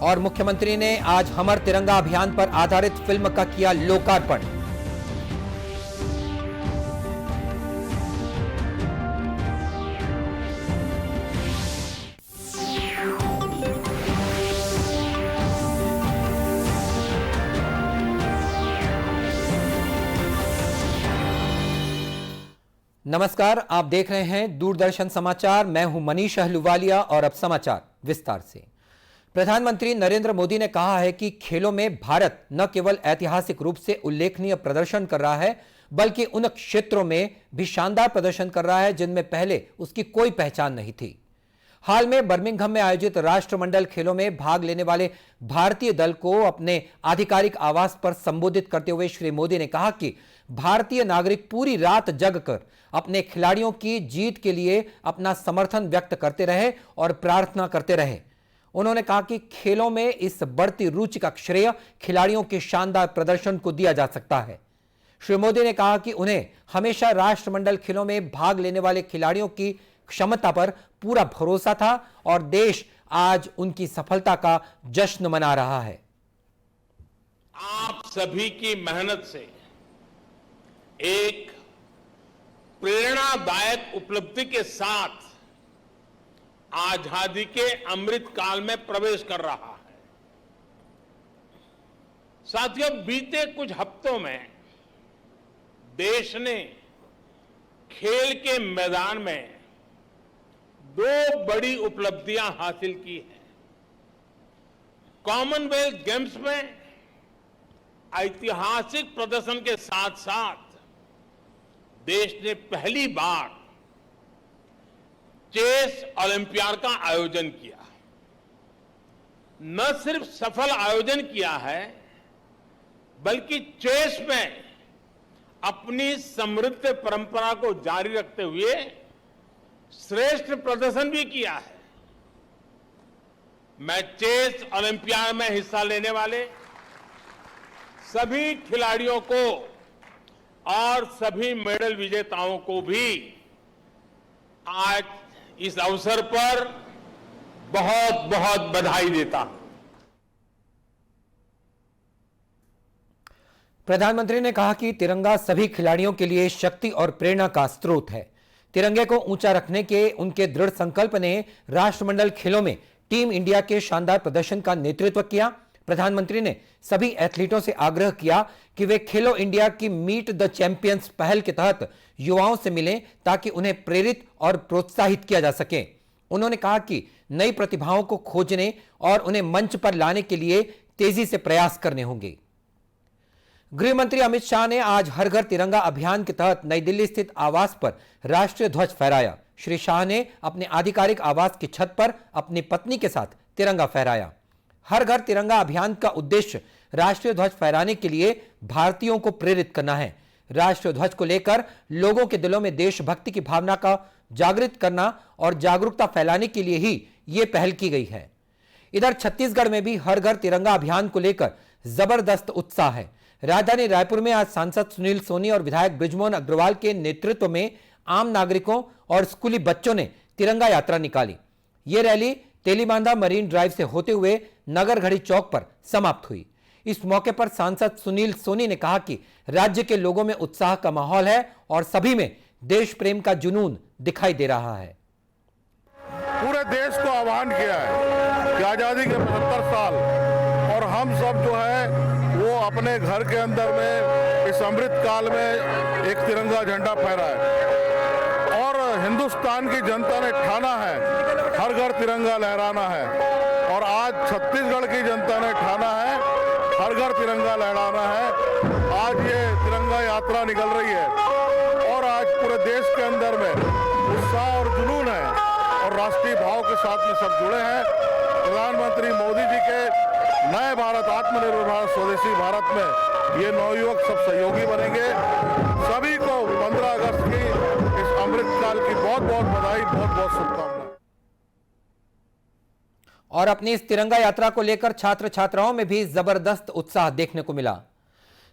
और मुख्यमंत्री ने आज हमर तिरंगा अभियान पर आधारित फिल्म का किया लोकार्पण। नमस्कार, आप देख रहे हैं दूरदर्शन समाचार। मैं हूं मनीष अहलूवालिया और अब समाचार विस्तार से। प्रधानमंत्री नरेंद्र मोदी ने कहा है कि खेलों में भारत न केवल ऐतिहासिक रूप से उल्लेखनीय प्रदर्शन कर रहा है, बल्कि उन क्षेत्रों में भी शानदार प्रदर्शन कर रहा है जिनमें पहले उसकी कोई पहचान नहीं थी। हाल में बर्मिंघम में आयोजित राष्ट्रमंडल खेलों में भाग लेने वाले भारतीय दल को अपने आधिकारिक आवास पर संबोधित करते हुए श्री मोदी ने कहा कि भारतीय नागरिक पूरी रात जगकर अपने खिलाड़ियों की जीत के लिए अपना समर्थन व्यक्त करते रहे और प्रार्थना करते रहे। उन्होंने कहा कि खेलों में इस बढ़ती रुचि का श्रेय खिलाड़ियों के शानदार प्रदर्शन को दिया जा सकता है। श्री मोदी ने कहा कि उन्हें हमेशा राष्ट्रमंडल खेलों में भाग लेने वाले खिलाड़ियों की क्षमता पर पूरा भरोसा था और देश आज उनकी सफलता का जश्न मना रहा है। आप सभी की मेहनत से एक प्रेरणादायक उपलब्धि के साथ आजादी के अमृत काल में प्रवेश कर रहा है। साथियों, बीते कुछ हफ्तों में देश ने खेल के मैदान में दो बड़ी उपलब्धियां हासिल की हैं। कॉमनवेल्थ गेम्स में ऐतिहासिक प्रदर्शन के साथ साथ देश ने पहली बार चेस ओलंपियाड का आयोजन किया। न सिर्फ सफल आयोजन किया है, बल्कि चेस में अपनी समृद्ध परंपरा को जारी रखते हुए श्रेष्ठ प्रदर्शन भी किया है। मैं चेस ओलंपियाड में हिस्सा लेने वाले सभी खिलाड़ियों को और सभी मेडल विजेताओं को भी आज इस अवसर पर बहुत बहुत बधाई देता हूं। प्रधानमंत्री ने कहा कि तिरंगा सभी खिलाड़ियों के लिए शक्ति और प्रेरणा का स्रोत है। तिरंगे को ऊंचा रखने के उनके दृढ़ संकल्प ने राष्ट्रमंडल खेलों में टीम इंडिया के शानदार प्रदर्शन का नेतृत्व किया। प्रधानमंत्री ने सभी एथलीटों से आग्रह किया कि वे खेलो इंडिया की मीट द चैंपियंस पहल के तहत युवाओं से मिलें ताकि उन्हें प्रेरित और प्रोत्साहित किया जा सके। उन्होंने कहा कि नई प्रतिभाओं को खोजने और उन्हें मंच पर लाने के लिए तेजी से प्रयास करने होंगे। गृह मंत्री अमित शाह ने आज हर घर तिरंगा अभियान के तहत नई दिल्ली स्थित आवास पर राष्ट्रीय ध्वज फहराया। श्री शाह ने अपने आधिकारिक आवास की छत पर अपनी पत्नी के साथ तिरंगा फहराया। हर घर तिरंगा अभियान का उद्देश्य राष्ट्रीय ध्वज फहराने के लिए भारतीयों को प्रेरित करना है। राष्ट्रीय ध्वज को लेकर लोगों के दिलों में देशभक्ति की भावना का जागृत करना और जागरूकता फैलाने के लिए ही यह पहल की गई है। इधर छत्तीसगढ़ में भी हर घर तिरंगा अभियान को लेकर जबरदस्त उत्साह है। राजधानी रायपुर में आज सांसद सुनील सोनी और विधायक बृजमोहन अग्रवाल के नेतृत्व में आम नागरिकों और स्कूली बच्चों ने तिरंगा यात्रा निकाली। यह रैली तेलीबांधा मरीन ड्राइव से होते हुए नगर घड़ी चौक पर समाप्त हुई। इस मौके पर सांसद सुनील सोनी ने कहा कि राज्य के लोगों में उत्साह का माहौल है और सभी में देश प्रेम का जुनून दिखाई दे रहा है। पूरे देश को आह्वान किया है कि आजादी के 75 साल और हम सब जो है वो अपने घर के अंदर में इस अमृत काल में एक तिरंगा झंडा फहराए और हिंदुस्तान की जनता ने ठाना है हर घर तिरंगा लहराना है। और आज छत्तीसगढ़ की जनता ने ठाना है हर घर तिरंगा लहराना है। आज ये तिरंगा यात्रा निकल रही है और आज पूरे देश के अंदर में उत्साह और जुनून है और राष्ट्रीय भाव के साथ में सब जुड़े हैं। प्रधानमंत्री मोदी जी के नए भारत, आत्मनिर्भर भारत, स्वदेशी भारत में ये नवयुवक सब सहयोगी बनेंगे। सभी को 15 अगस्त की इस अमृत काल की बहुत बहुत बधाई, बहुत बहुत शुभकामनाएं। और अपनी इस तिरंगा यात्रा को लेकर छात्र छात्राओं में भी जबरदस्त उत्साह देखने को मिला।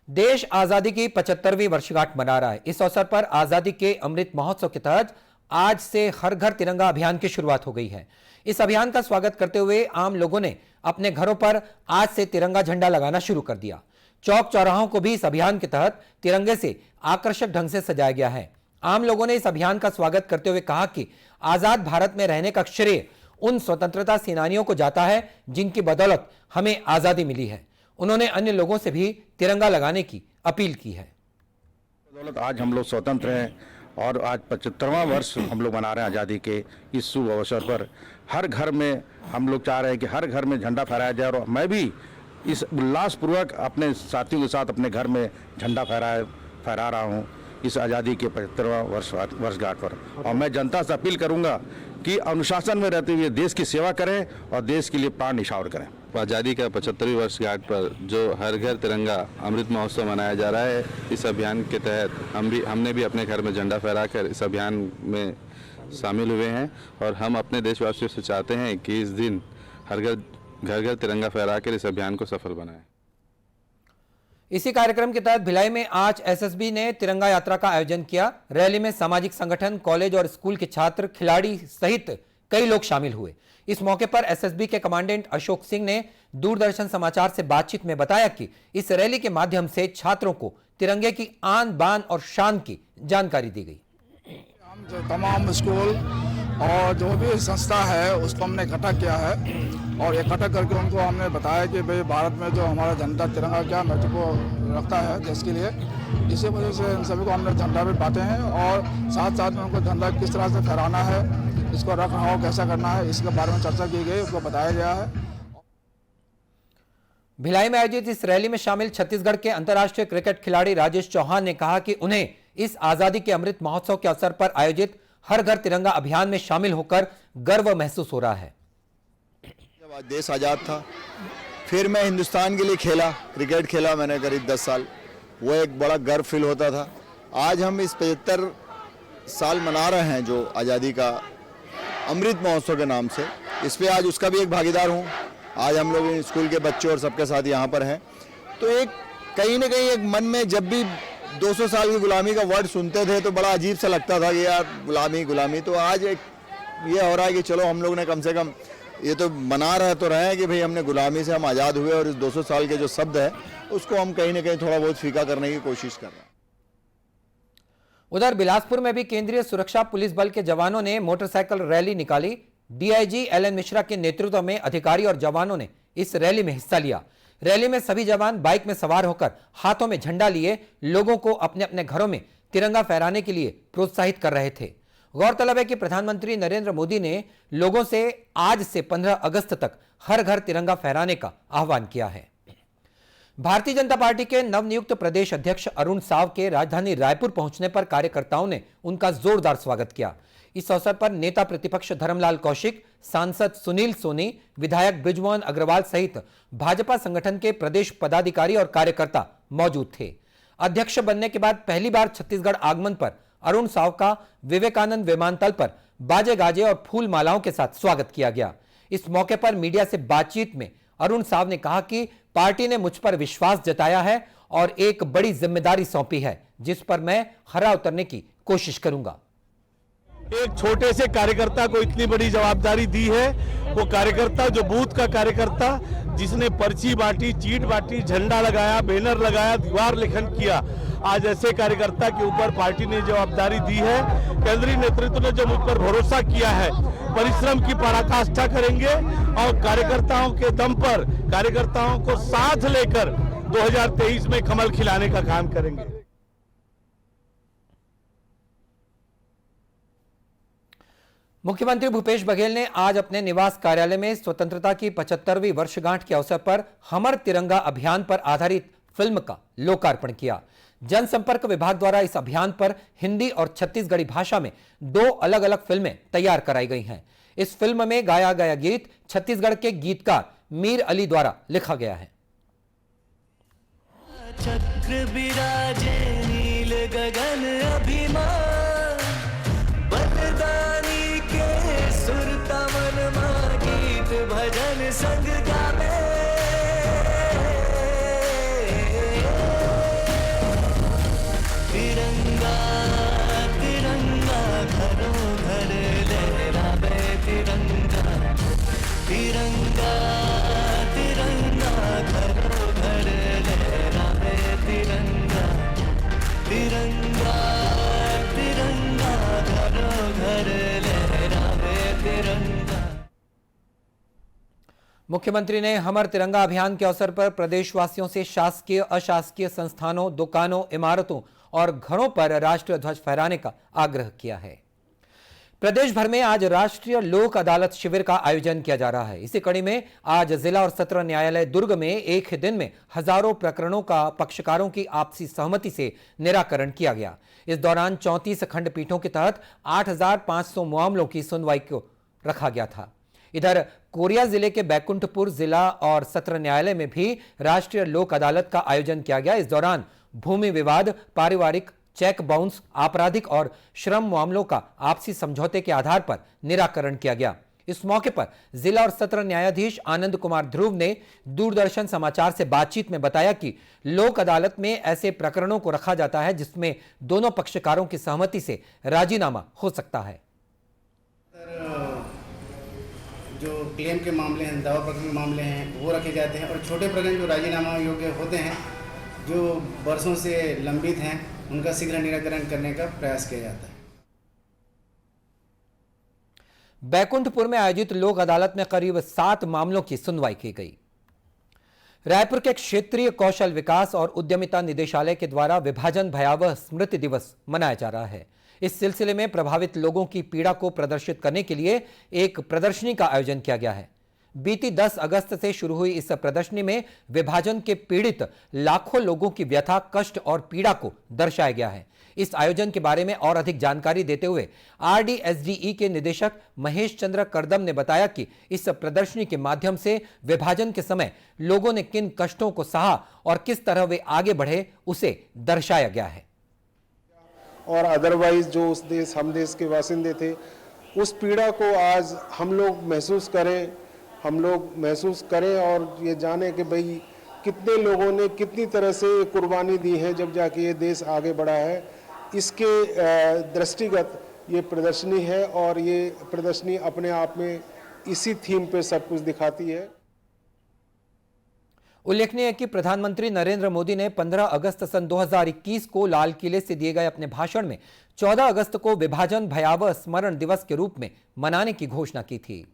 देश आजादी की 75वीं वर्षगांठ मना रहा है। इस अवसर पर आजादी के अमृत महोत्सव के तहत आज से हर घर तिरंगा अभियान की शुरुआत हो गई है। इस अभियान का स्वागत करते हुए आम लोगों ने अपने घरों पर आज से तिरंगा झंडा लगाना शुरू कर दिया। चौक चौराहों को भी इस अभियान के तहत तिरंगे से आकर्षक ढंग से सजाया गया है। आम लोगों ने इस अभियान का स्वागत करते हुए कहा कि आजाद भारत में रहने का श्रेय उन स्वतंत्रता सेनानियों को जाता है जिनकी बदौलत हमें आजादी मिली है। उन्होंने अन्य लोगों से भी तिरंगा लगाने की अपील की है। बदौलत आज हम लोग स्वतंत्र हैं और आज 75वां वर्ष हम लोग मना रहे हैं आज़ादी के इस शुभ अवसर पर। हर घर में हम लोग चाह रहे हैं कि हर घर में झंडा फहराया जाए और मैं भी इस उल्लासपूर्वक अपने साथियों के साथ अपने घर में झंडा फहरा रहा हूं इस आज़ादी के 75वां वर्षगांठ पर। और मैं जनता से अपील करूंगा कि अनुशासन में रहते हुए देश की सेवा करें और देश के लिए प्राण न्यौछावर करें। आज़ादी का 75वीं वर्षगांठ पर जो हर घर तिरंगा अमृत महोत्सव मनाया जा रहा है, इस अभियान के तहत हमने भी अपने घर में झंडा फहराकर इस अभियान में शामिल हुए हैं और हम अपने देशवासियों से चाहते हैं कि इस दिन हर घर तिरंगा फहराकर इस अभियान को सफल बनाएं। इसी कार्यक्रम के तहत भिलाई में आज एसएसबी ने तिरंगा यात्रा का आयोजन किया। रैली में सामाजिक संगठन, कॉलेज और स्कूल के छात्र, खिलाड़ी सहित कई लोग शामिल हुए। इस मौके पर एसएसबी के कमांडेंट अशोक सिंह ने दूरदर्शन समाचार से बातचीत में बताया कि इस रैली के माध्यम से छात्रों को तिरंगे की आन बान और शान की जानकारी दी गई। हम जो तमाम स्कूल और जो भी संस्था है उसको हमने इकट्ठा किया है और इकट्ठा करके उनको हमने बताया कि भाई भारत में जो हमारा झंडा तिरंगा क्या महत्व को रखता है देश के लिए। इसी वजह से इन सभी को हमने झंडा भी बांटे हैं और साथ साथ में उनको झंडा किस तरह से फहराना है, इसको रख रखाव कैसा करना है, इसके बारे में चर्चा की गई, उसको बताया गया है। भिलाई में आयोजित इस रैली में शामिल छत्तीसगढ़ के अंतर्राष्ट्रीय क्रिकेट खिलाड़ी राजेश चौहान ने कहा कि उन्हें इस आजादी के अमृत महोत्सव के अवसर पर आयोजित हर घर तिरंगा अभियान में शामिल होकर गर्व महसूस हो रहा है। जब आज देश आज़ाद था, फिर मैं हिंदुस्तान के लिए खेला, क्रिकेट खेला मैंने करीब 10 साल, वो एक बड़ा गर्व फील होता था। आज हम इस 75 साल मना रहे हैं जो आज़ादी का अमृत महोत्सव के नाम से, इस पर आज उसका भी एक भागीदार हूँ। आज हम लोग स्कूल के बच्चों और सबके साथ यहाँ पर हैं, तो एक कहीं ना कहीं एक मन में जब भी 200 साल की गुलामी का वर्ड सुनते थे तो बड़ा अजीब सा लगता था कि यार गुलामी। तो आज एक ये हो रहा है कि चलो हम लोग ने कम से कम ये तो मना रहे तो रहे हैं कि भाई हमने गुलामी से हम आज़ाद हुए और इस 200 साल के जो शब्द है उसको हम कहीं ना कहीं थोड़ा बहुत फीका करने की कोशिश कर रहे हैं। उधर बिलासपुर में भी केंद्रीय सुरक्षा पुलिस बल के जवानों ने मोटरसाइकिल रैली निकाली। डीआईजी एलएन मिश्रा के नेतृत्व में अधिकारी और जवानों ने इस रैली में हिस्सा लिया। रैली में सभी जवान बाइक में सवार होकर हाथों में झंडा लिए लोगों को अपने अपने घरों में तिरंगा फहराने के लिए प्रोत्साहित कर रहे थे। गौरतलब है कि प्रधानमंत्री नरेंद्र मोदी ने लोगों से आज से 15 अगस्त तक हर घर तिरंगा फहराने का आह्वान किया है। भारतीय जनता पार्टी के नवनियुक्त प्रदेश अध्यक्ष अरुण साव के राजधानी रायपुर पहुंचने पर कार्यकर्ताओं ने उनका जोरदार स्वागत किया। इस अवसर पर नेता प्रतिपक्ष धर्मलाल कौशिक, सांसद सुनील सोनी, विधायक बृजमोहन अग्रवाल सहित भाजपा संगठन के प्रदेश पदाधिकारी और कार्यकर्ता मौजूद थे। अध्यक्ष बनने के बाद पहली बार छत्तीसगढ़ आगमन पर अरुण साव का विवेकानंद विमानतल पर बाजे गाजे और फूल मालाओं के साथ स्वागत किया गया। इस मौके पर मीडिया से बातचीत में अरुण साव ने कहा कि पार्टी ने मुझ पर विश्वास जताया है और एक बड़ी जिम्मेदारी सौंपी है जिस पर मैं खरा उतरने की कोशिश करूंगा। एक छोटे से कार्यकर्ता को इतनी बड़ी जवाबदारी दी है, वो कार्यकर्ता जो बूथ का कार्यकर्ता जिसने पर्ची बांटी, चीट बांटी, झंडा लगाया, बैनर लगाया, दीवार लेखन किया, आज ऐसे कार्यकर्ता के ऊपर पार्टी ने जवाबदारी दी है। केंद्रीय नेतृत्व ने जो मुझ पर भरोसा किया है, परिश्रम की पराकाष्ठा करेंगे और कार्यकर्ताओं के दम पर कार्यकर्ताओं को साथ लेकर 2023 में कमल खिलाने का काम करेंगे। मुख्यमंत्री भूपेश बघेल ने आज अपने निवास कार्यालय में स्वतंत्रता की 75वीं वर्षगांठ के अवसर पर हमर तिरंगा अभियान पर आधारित फिल्म का लोकार्पण किया। जनसंपर्क विभाग द्वारा इस अभियान पर हिंदी और छत्तीसगढ़ी भाषा में 2 अलग अलग फिल्में तैयार कराई गई हैं। इस फिल्म में गाया गया गीत छत्तीसगढ़ के गीतकार मीर अली द्वारा लिखा गया है। चक्र बिराजे नील गगन अभिमान, बलिदानी के सुरता मन मा गीत भजन संग गावे। तिरंगा तिरंगा घरों तिरंगा तिरंगा घरों घर लहराए तिरंगा तिरंगा तिरंगा घरों घर लहराए तिरंगा। मुख्यमंत्री ने हमर तिरंगा अभियान के अवसर पर प्रदेशवासियों से शासकीय अशासकीय संस्थानों, दुकानों, इमारतों और घरों पर राष्ट्रीय ध्वज फहराने का आग्रह किया है। प्रदेश भर में आज राष्ट्रीय लोक अदालत शिविर का आयोजन किया जा रहा है। इसी कड़ी में आज जिला और सत्र न्यायालय दुर्ग में एक ही दिन में हजारों प्रकरणों का पक्षकारों की आपसी सहमति से निराकरण किया गया। इस दौरान 34 खंडपीठों के तहत 8,500 मामलों की सुनवाई को रखा गया था। इधर कोरिया जिले के बैकुंठपुर जिला और सत्र न्यायालय में भी राष्ट्रीय लोक अदालत का आयोजन किया गया। इस दौरान भूमि विवाद, पारिवारिक, चेक बाउंस, आपराधिक और श्रम मामलों का आपसी समझौते के आधार पर निराकरण किया गया। इस मौके पर जिला और सत्र न्यायाधीश आनंद कुमार ध्रुव ने दूरदर्शन समाचार से बातचीत में बताया कि लोक अदालत में ऐसे प्रकरणों को रखा जाता है जिसमें दोनों पक्षकारों की सहमति से राजीनामा हो सकता है। जो क्लेम के मामले हैं, दावा प्रकरण के मामले हैं, वो रखे जाते हैं और छोटे प्रकरण जो राजीनामा योग्य होते हैं, जो वर्षों से लंबित हैं, उनका शीघ्र निराकरण करने का प्रयास किया जाता है। बैकुंठपुर में आयोजित लोक अदालत में करीब 7 मामलों की सुनवाई की गई। रायपुर के क्षेत्रीय कौशल विकास और उद्यमिता निदेशालय के द्वारा विभाजन भयावह स्मृति दिवस मनाया जा रहा है। इस सिलसिले में प्रभावित लोगों की पीड़ा को प्रदर्शित करने के लिए एक प्रदर्शनी का आयोजन किया गया है। बीती 10 अगस्त से शुरू हुई इस प्रदर्शनी में विभाजन के पीड़ित लाखों लोगों की व्यथा, कष्ट और पीड़ा को दर्शाया गया है। इस आयोजन के बारे में और अधिक जानकारी देते हुए RDSDE के निदेशक महेश चंद्र करदम ने बताया कि इस प्रदर्शनी के माध्यम से विभाजन के समय लोगों ने किन कष्टों को सहा और किस तरह वे आगे बढ़े, उसे दर्शाया गया है। और अदरवाइज जो उस देश, हम देश के वासिंदे थे, उस पीड़ा को आज हम लोग महसूस करें और ये जाने कि भाई कितने लोगों ने कितनी तरह से कुर्बानी दी है जब जाके ये देश आगे बढ़ा है। इसके दृष्टिगत ये प्रदर्शनी है और ये प्रदर्शनी अपने आप में इसी थीम पे सब कुछ दिखाती है। उल्लेखनीय है कि प्रधानमंत्री नरेंद्र मोदी ने 15 अगस्त सन 2021 को लाल किले से दिए गए अपने भाषण में 14 अगस्त को विभाजन भयावह स्मरण दिवस के रूप में मनाने की घोषणा की थी।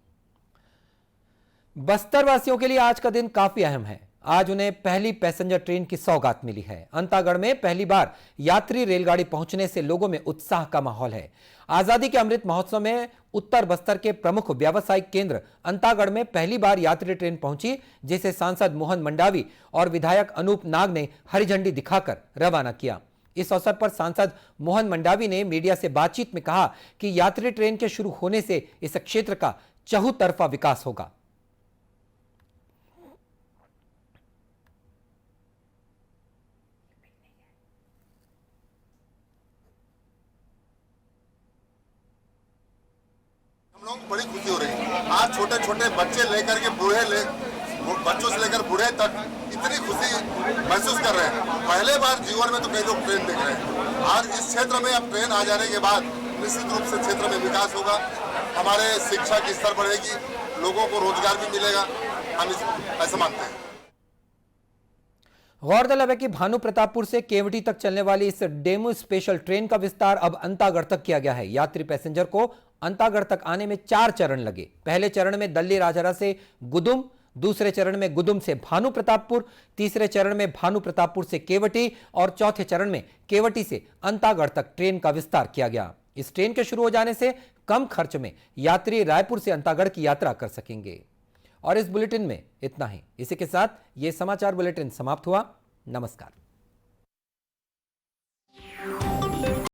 बस्तर वासियों के लिए आज का दिन काफी अहम है। आज उन्हें पहली पैसेंजर ट्रेन की सौगात मिली है। अंतागढ़ में पहली बार यात्री रेलगाड़ी पहुंचने से लोगों में उत्साह का माहौल है। आजादी के अमृत महोत्सव में उत्तर बस्तर के प्रमुख व्यावसायिक केंद्र अंतागढ़ में पहली बार यात्री ट्रेन पहुंची, जिसे सांसद मोहन मंडावी और विधायक अनूप नाग ने हरी झंडी दिखाकर रवाना किया। इस अवसर पर सांसद मोहन मंडावी ने मीडिया से बातचीत में कहा कि यात्री ट्रेन के शुरू होने से इस क्षेत्र का चहुतरफा विकास होगा। लोग बड़ी खुशी हो रही है। आज छोटे छोटे बच्चे लेकर के बच्चों से लेकर बूढ़े तक इतनी खुशी महसूस कर रहे हैं। पहले बार जीवन में तो कई लोग ट्रेन देख रहे हैं। आज इस क्षेत्र में अब ट्रेन आ जाने के बाद निश्चित रूप से क्षेत्र में विकास होगा, हमारे शिक्षा की स्तर बढ़ेगी, लोगों को रोजगार भी मिलेगा, हम ऐसा मानते हैं। गौरतलब है कि भानु प्रतापपुर से केवटी तक चलने वाली इस डेमू स्पेशल ट्रेन का विस्तार अब अंतागढ़ तक किया गया है। यात्री पैसेंजर को अंतागढ़ तक आने में 4 चरण लगे। पहले चरण में दल्ली राजहरा से गुदुम, दूसरे चरण में गुदुम से भानु प्रतापपुर, तीसरे चरण में भानु प्रतापपुर से केवटी और चौथे चरण में केवटी से अंतागढ़ तक ट्रेन का विस्तार किया गया। इस ट्रेन के शुरू हो जाने से कम खर्च में यात्री रायपुर से अंतागढ़ की यात्रा कर सकेंगे। और इस बुलेटिन में इतना ही। इसी के साथ ये समाचार बुलेटिन समाप्त हुआ। नमस्कार।